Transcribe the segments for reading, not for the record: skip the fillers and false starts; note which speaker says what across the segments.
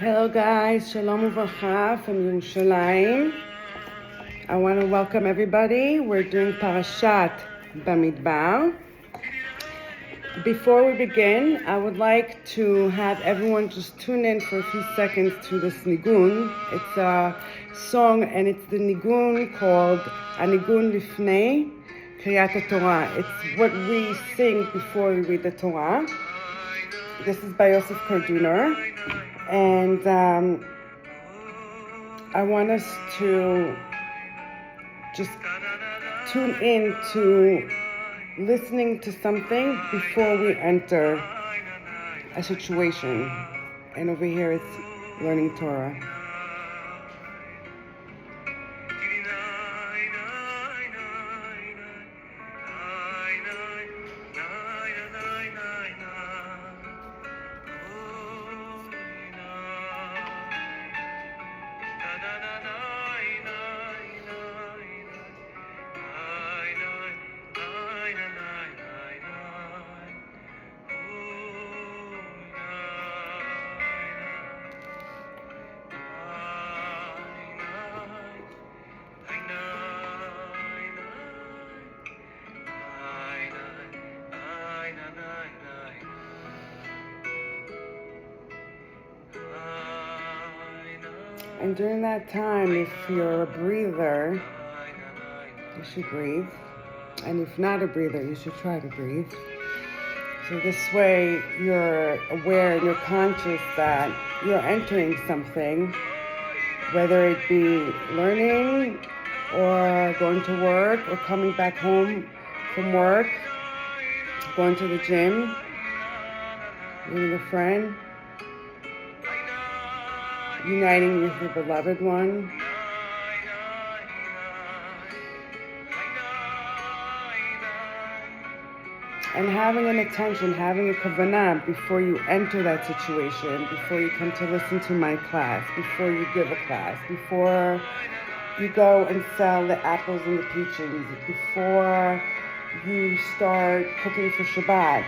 Speaker 1: Hello guys, Shalom Uvracha from Yerushalayim. I want to welcome everybody. We're doing Parashat Bamidbar. Before we begin, I would like to have everyone just tune in for a few seconds to this nigun. It's a song and it's the nigun called Anigun Lifnei Kriyat Torah. It's what we sing before we read the Torah. This is by Yosef Karduner. And I want us to just tune in to listening to something before we enter a situation. And over here it's learning Torah. And during that time, if you're a breather, you should breathe. And if not a breather, you should try to breathe. So this way, you're aware and you're conscious that you're entering something, whether it be learning or going to work or coming back home from work, going to the gym, meeting a friend, uniting with your beloved one. And having an attention, having a kavanah before you enter that situation, before you come to listen to my class, before you give a class, before you go and sell the apples and the peaches, before you start cooking for Shabbat.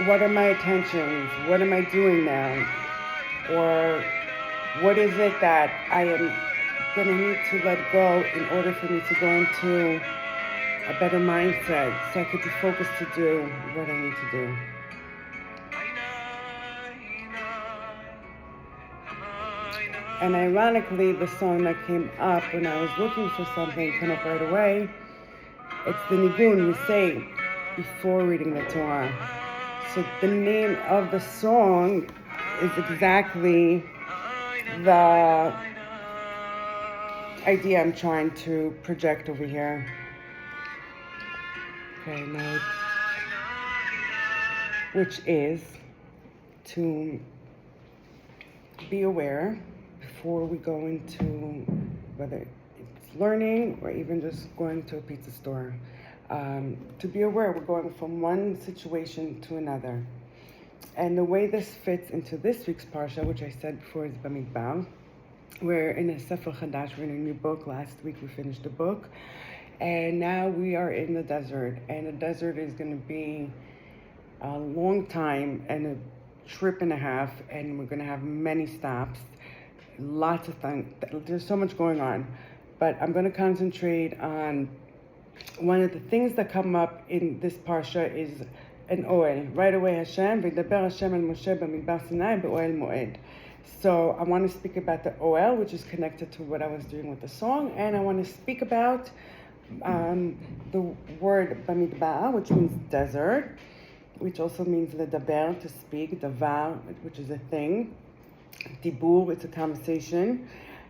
Speaker 1: What are my attentions? What am I doing now? Or what is it that I am going to need to let go in order for me to go into a better mindset so I could be focused to do what I need to do. And ironically, the song that came up when I was looking for something came up right away. It's the nigun we say before reading the Torah. So the name of the song is exactly the idea I'm trying to project over here. Okay, now, which is to be aware before we go into whether it's learning or even just going to a pizza store. To be aware we're going from one situation to another. And the way this fits into this week's parsha, which I said before is Bamidbar, we're in a Sefer Chadash, we're in a new book. Last week we finished the book. And now we are in the desert. And the desert is going to be a long time and a trip and a half. And we're going to have many stops, lots of things. There's so much going on. But I'm going to concentrate on one of the things that come up in this parsha is an oel. Right away, Hashem, v'daber Hashem el Moshe b'midbar Sinai be'oel moed. So I want to speak about the oel, which is connected to what I was doing with the song, and I want to speak about the word Bamidbar, which means desert, which also means ledaber, to speak, davar, which is a thing, dibur, it's a conversation.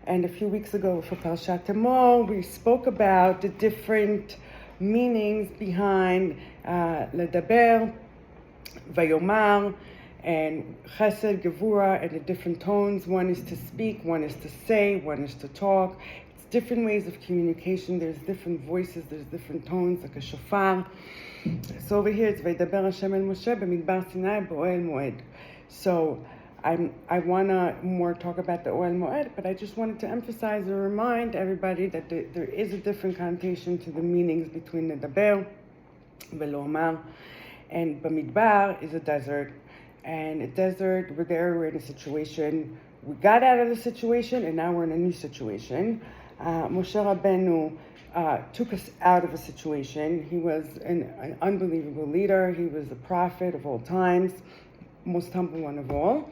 Speaker 1: And a few weeks ago for Parashat Emor, we spoke about the different meanings behind ledaber, vayomar, and chesed, gevura, and the different tones. One is to speak, one is to say, one is to talk. It's different ways of communication. There's different voices, there's different tones, like a shofar. So over here it's vaydaber Hashem el Moshe b'midbar Sinai be'oel moed. So I want to more talk about the Oel Moed, but I just wanted to emphasize and remind everybody that there is a different connotation to the meanings between the Daber, Velomar, and Bamidbar is a desert. And a desert, we're in a situation, we got out of the situation, and now we're in a new situation. Moshe Rabbeinu took us out of a situation. He was an unbelievable leader. He was a prophet of all times, most humble one of all.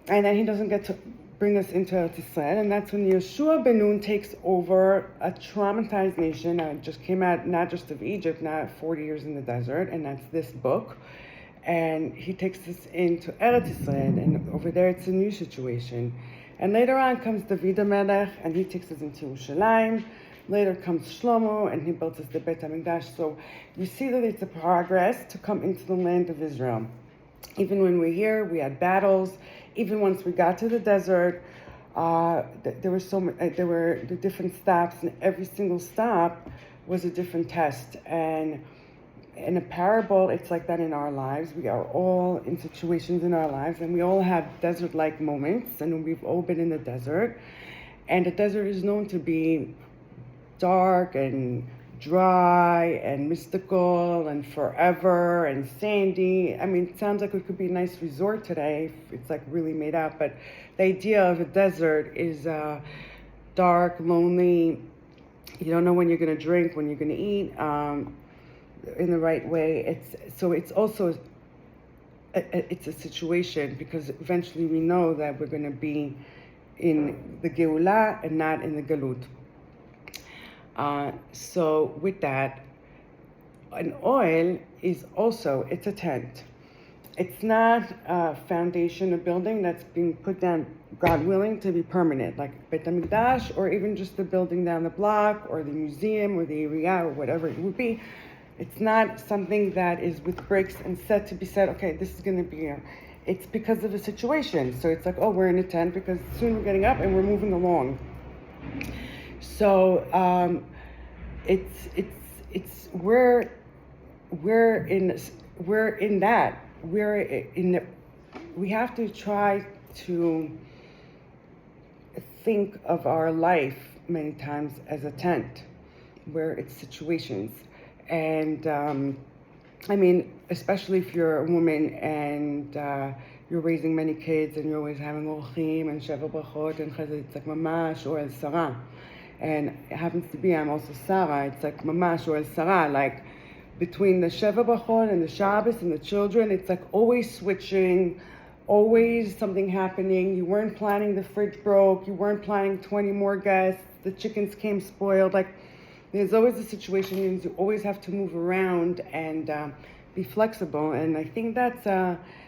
Speaker 1: And then he doesn't get to bring us into Eretz Yisrael, and that's when Yeshua ben Nun takes over a traumatized nation. Just came out not just of Egypt, not 40 years in the desert, and that's this book. And he takes us into Eretz Yisrael, and over there it's a new situation. And later on comes David HaMelech, and he takes us into Yerushalayim. Later comes Shlomo, and he builds us the Beit HaMikdash. So you see that it's a progress to come into the land of Israel. Even when we're here, we had battles. Even once we got to the desert, there were the different stops, and every single stop was a different test. And in a parable, it's like that in our lives. We are all in situations in our lives, and we all have desert-like moments, and we've all been in the desert. And the desert is known to be dark and dry and mystical and forever and sandy. I mean, it sounds like it could be a nice resort today if it's like really made up, but the idea of a desert is dark, lonely. You don't know when you're going to drink, when you're going to eat in the right way. It's also it's a situation, because eventually we know that we're going to be in the Geulah and not in the Galut. So with that, an oil is also, it's a tent. It's not a foundation, a building that's being put down, God willing, to be permanent, like Beit HaMikdash, or even just the building down the block, or the museum, or the area, or whatever it would be. It's not something that is with bricks and set to be said, okay, this is going to be it's because of a situation. So it's like, oh, we're in a tent because soon we're getting up and we're moving along. So we have to try to think of our life many times as a tent, where it's situations. And I mean, especially if you're a woman and you're raising many kids and you're always having orchim and sheva brachot and chesed, it's like mamash or el sarah. And it happens to be I'm also Sarah. It's like mamash or el sarah, like between the sheva brachot and the Shabbos and the children, it's like always switching, always something happening. You weren't planning, the fridge broke, you weren't planning 20 more guests, the chickens came spoiled, like there's always a situation. You always have to move around and be flexible. And I think that's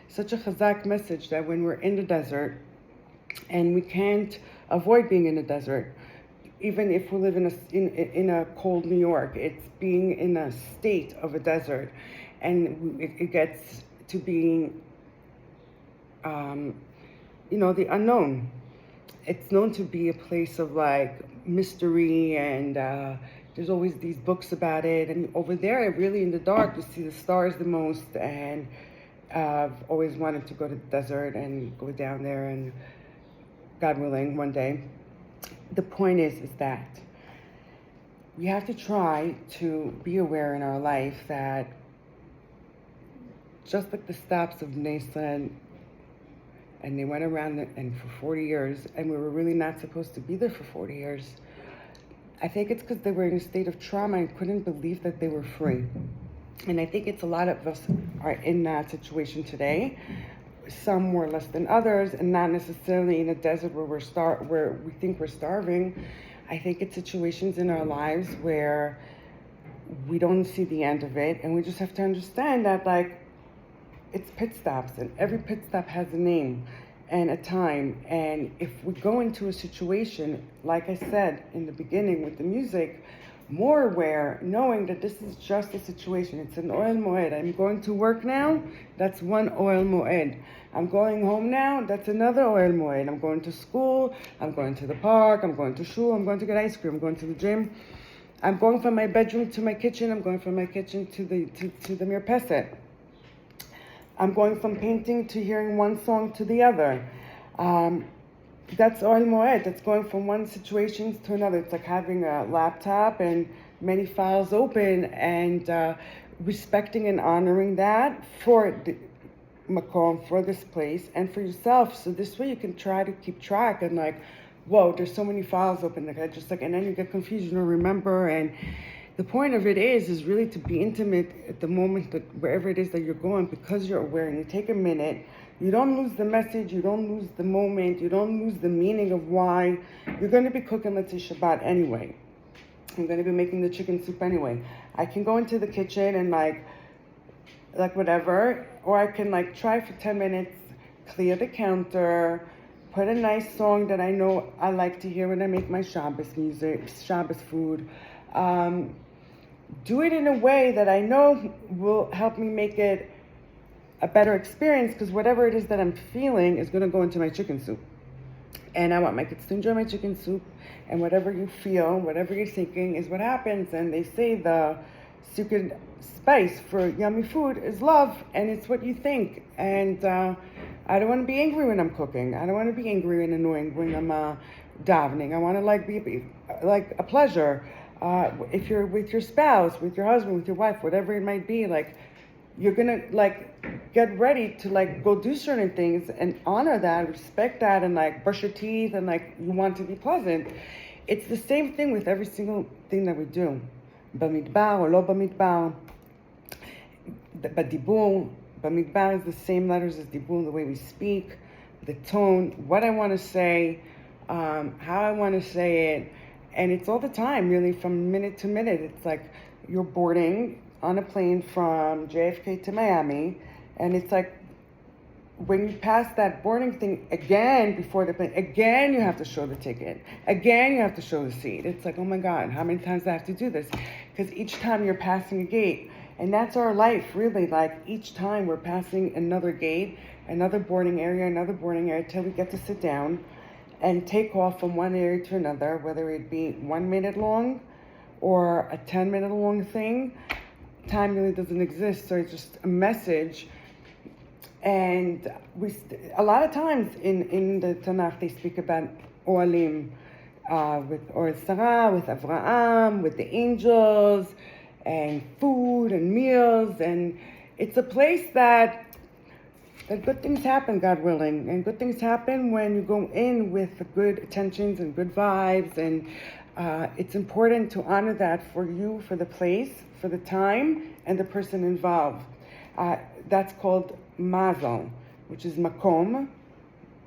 Speaker 1: such a chazak message, that when we're in the desert, and we can't avoid being in the desert, even if we live in a cold New York, it's being in a state of a desert, and it gets to being, the unknown. It's known to be a place of like mystery, and there's always these books about it. And over there, really in the dark, you see the stars the most. And I've always wanted to go to the desert and go down there, and God willing, one day. The point is that we have to try to be aware in our life that just like the stops of Bnei, and they went around and for 40 years, and we were really not supposed to be there for 40 years. I think it's because they were in a state of trauma and couldn't believe that they were free. And I think it's a lot of us are in that situation today. Some more or less than others, and not necessarily in a desert where we think we're starving. I think it's situations in our lives where we don't see the end of it, and we just have to understand that, like, it's pit stops, and every pit stop has a name and a time. And if we go into a situation, like I said in the beginning with the music, more aware, knowing that this is just a situation. It's an oil moed. I'm going to work now, that's one oil moed. I'm going home now, that's another oil moed. I'm going to school, I'm going to the park, I'm going to shul, I'm going to get ice cream, I'm going to the gym. I'm going from my bedroom to my kitchen, I'm going from my kitchen to the mirpeset. I'm going from painting to hearing one song to the other. That's oil moed. That's going from one situation to another. It's like having a laptop and many files open, and respecting and honoring that for makom, for this place, and for yourself. So this way you can try to keep track and like, whoa, there's so many files open. Like I just like, and then you get confused, you don't remember. And the point of it is really to be intimate at the moment that wherever it is that you're going, because you're aware and you take a minute. You don't lose the message, you don't lose the moment, you don't lose the meaning of why. You're going to be cooking, let's say, Shabbat anyway. I'm going to be making the chicken soup anyway. I can go into the kitchen and like whatever, or I can like try for 10 minutes, clear the counter, put a nice song that I know I like to hear when I make my Shabbos music, Shabbos food. Do it in a way that I know will help me make it a better experience, because whatever it is that I'm feeling is going to go into my chicken soup. And I want my kids to enjoy my chicken soup, and whatever you feel, whatever you're thinking is what happens. And they say the secret spice for yummy food is love, and it's what you think. And I don't want to be angry when I'm cooking. I don't want to be angry and annoying when I'm davening. I want to like be like a pleasure. If you're with your spouse, with your husband, with your wife, whatever it might be, like you're gonna like get ready to like go do certain things and honor that, respect that, and like brush your teeth, and like you want to be pleasant. It's the same thing with every single thing that we do. במדבר or lo במדבר. בדיבור, במדבר is the same letters as דיבור, the way we speak, the tone, what I want to say, how I want to say it. And it's all the time, really, from minute to minute. It's like you're boarding on a plane from JFK to Miami, and it's like when you pass that boarding thing again before the plane, again you have to show the ticket, again you have to show the seat. It's like, oh my God, how many times do I have to do this? Because each time you're passing a gate, and that's our life, really. Like each time we're passing another gate, another boarding area, till we get to sit down and take off from one area to another, whether it be 1 minute long or a 10-minute long thing. Time really doesn't exist, so it's just a message. And a lot of times in the Tanakh they speak about Oalim, with Or Sarah, with Avraham, with the angels, and food and meals, and it's a place that good things happen, God willing, and good things happen when you go in with good intentions and good vibes, and it's important to honor that for you, for the place, for the time, and the person involved. That's called Mazel, which is Makom,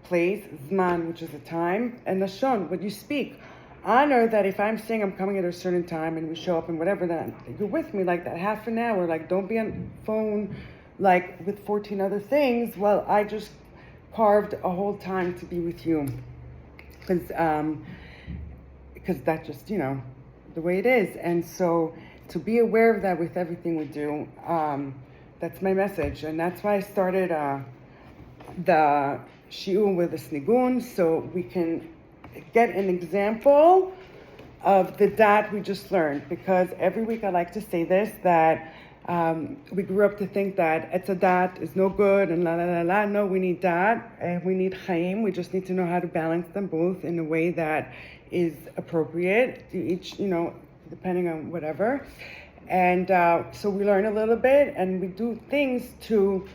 Speaker 1: place, Zman, which is the time, and Lashon, what you speak. Honor that if I'm saying I'm coming at a certain time and we show up and whatever, that you're with me like that half an hour, like don't be on phone like with 14 other things. Well, I just carved a whole time to be with you, because that's just, the way it is. And so to be aware of that with everything we do, that's my message. And that's why I started the shiur with the snigun, so we can get an example of the dot we just learned. Because every week I like to say this, that we grew up to think that etz hadat is no good and la la la la. No, we need dat and we need chaim. We just need to know how to balance them both in a way that is appropriate to each, depending on whatever. And so we learn a little bit and we do things to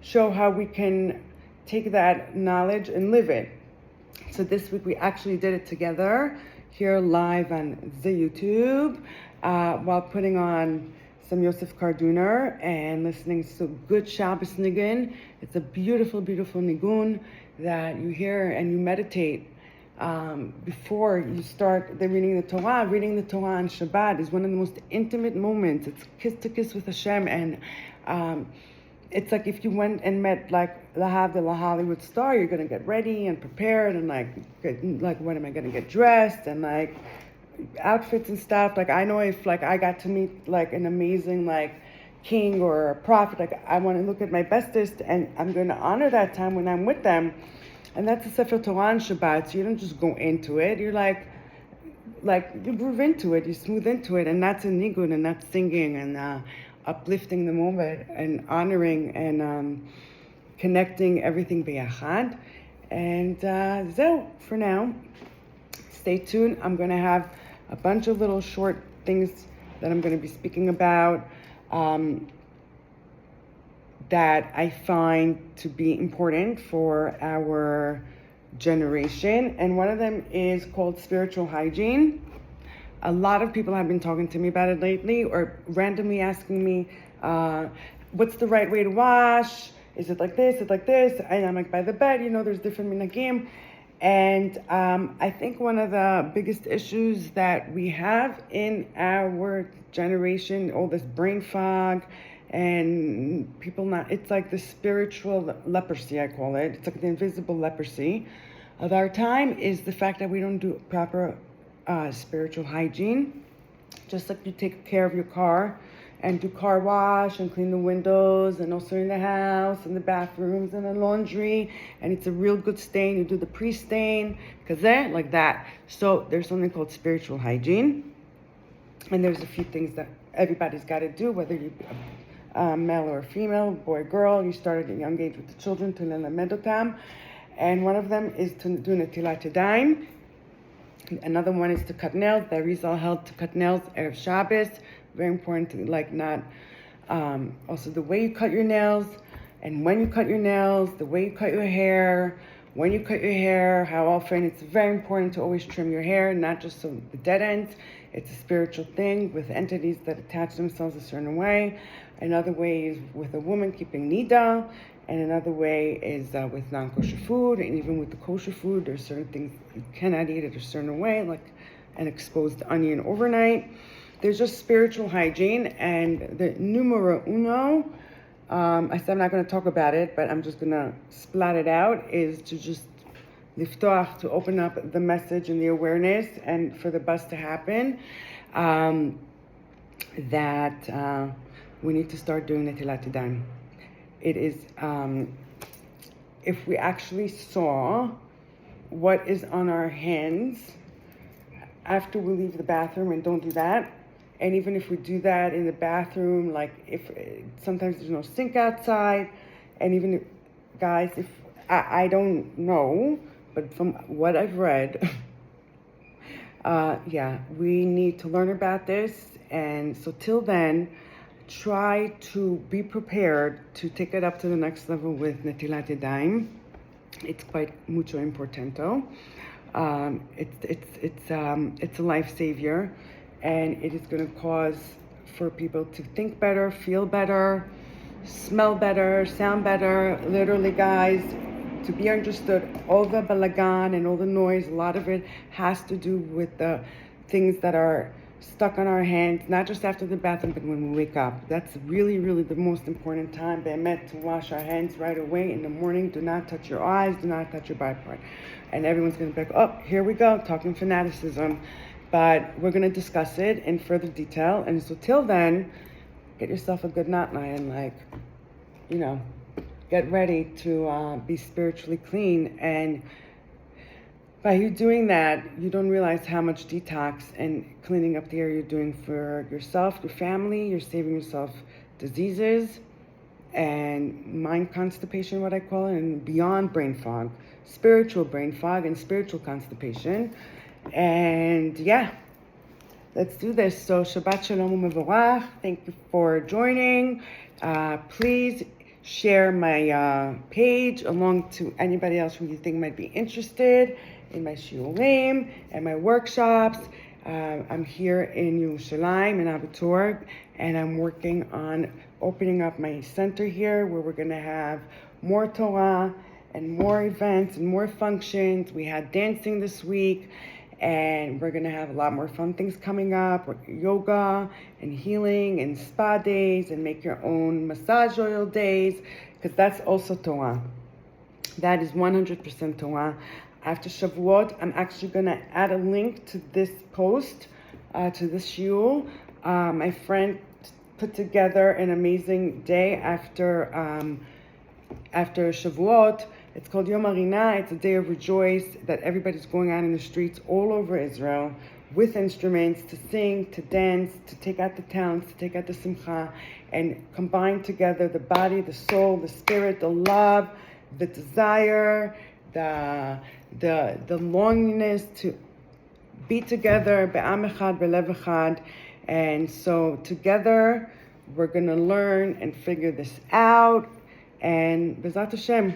Speaker 1: show how we can take that knowledge and live it. So this week we actually did it together here live on the YouTube, while putting on some Yosef Karduner and listening to good Shabbos nigun. It's a beautiful, beautiful nigun that you hear and you meditate before you start reading the Torah. Reading the Torah on Shabbat is one of the most intimate moments. It's kiss to kiss with Hashem, and it's like if you went and met like the Hollywood star, you're gonna get ready and prepared and like when am I gonna get dressed and like outfits and stuff. Like I know if like I got to meet like an amazing like king or a prophet, like I want to look at my bestest, and I'm going to honor that time when I'm with them. And that's a Sefer Torah on Shabbat. So you don't just go into it. You're like you groove into it, you smooth into it, and that's a nigun, and that's singing and uplifting the moment and honoring and connecting everything biyachad. And so for now, stay tuned. I'm going to have a bunch of little short things that I'm going to be speaking about that I find to be important for our generation. And one of them is called spiritual hygiene. A lot of people have been talking to me about it lately, or randomly asking me, what's the right way to wash? Is it like this? Is it like this? And I'm like, by the bed, there's different minhagim. And I think one of the biggest issues that we have in our generation, all this brain fog, and it's like the spiritual leprosy, I call it. It's like the invisible leprosy of our time, is the fact that we don't do proper spiritual hygiene. Just like you take care of your car and do car wash and clean the windows, and also in the house and the bathrooms and the laundry, and it's a real good stain, you do the pre-stain, because they're like that. So there's something called spiritual hygiene, and there's a few things that everybody's got to do, whether you male or female, boy, girl. You start at a young age with the children to lelamed otam, and one of them is to do netilat yadayim. Another one is to cut nails. The Arizal held to cut nails Erev Shabbos. Very important to also the way you cut your nails, and when you cut your nails, the way you cut your hair, when you cut your hair, how often. It's very important to always trim your hair, not just so the dead ends. It's a spiritual thing with entities that attach themselves a certain way. Another way is with a woman keeping nida, and another way is with non-kosher food, and even with the kosher food, there's certain things you cannot eat it a certain way, like an exposed onion overnight. There's just spiritual hygiene, and the numero uno, I said I'm not going to talk about it, but I'm just going to splat it out, is to just liftoach, to open up the message and the awareness, and for the bus to happen, that we need to start doing netilat yadayim. It is, if we actually saw what is on our hands after we leave the bathroom, and don't do that, and even if we do that in the bathroom, like if sometimes there's no sink outside, and even if, guys, if I don't know, but from what I've read, we need to learn about this. And so till then, try to be prepared to take it up to the next level with netilat yadayim. It's quite mucho importante. It's a life savior, and it is going to cause for people to think better, feel better, smell better, sound better. Literally, guys, to be understood, all the balagan and all the noise, a lot of it has to do with the things that are stuck on our hands, not just after the bathroom, but when we wake up. That's really, really the most important time. They're meant to wash our hands right away in the morning. Do not touch your eyes, do not touch your body part. And everyone's going to be like, oh, here we go, talking fanaticism. But we're going to discuss it in further detail. And so till then, get yourself a good knot and get ready to be spiritually clean. And by you doing that, you don't realize how much detox and cleaning up the air you're doing for yourself, your family. You're saving yourself diseases and mind constipation, what I call it, and beyond brain fog, spiritual brain fog and spiritual constipation. And let's do this. So Shabbat Shalom u'Mevorach. Thank you for joining. Please share my page along to anybody else who you think might be interested in my shiurim and my workshops. I'm here in Yerushalayim, in Abator, and I'm working on opening up my center here, where we're going to have more Torah and more events and more functions. We had dancing this week, and we're going to have a lot more fun things coming up, with yoga and healing and spa days and make your own massage oil days, because that's also Torah. That is 100% Torah. After Shavuot, I'm actually going to add a link to this post, to this shiur. My friend put together an amazing day after Shavuot. It's called Yom Harina. It's a day of rejoice that everybody's going out in the streets all over Israel with instruments to sing, to dance, to take out the talents, to take out the simcha, and combine together the body, the soul, the spirit, the love, the desire, the longingness to be together, be'am echad, be'lev echad. And so together we're going to learn and figure this out. And Bezat Hashem,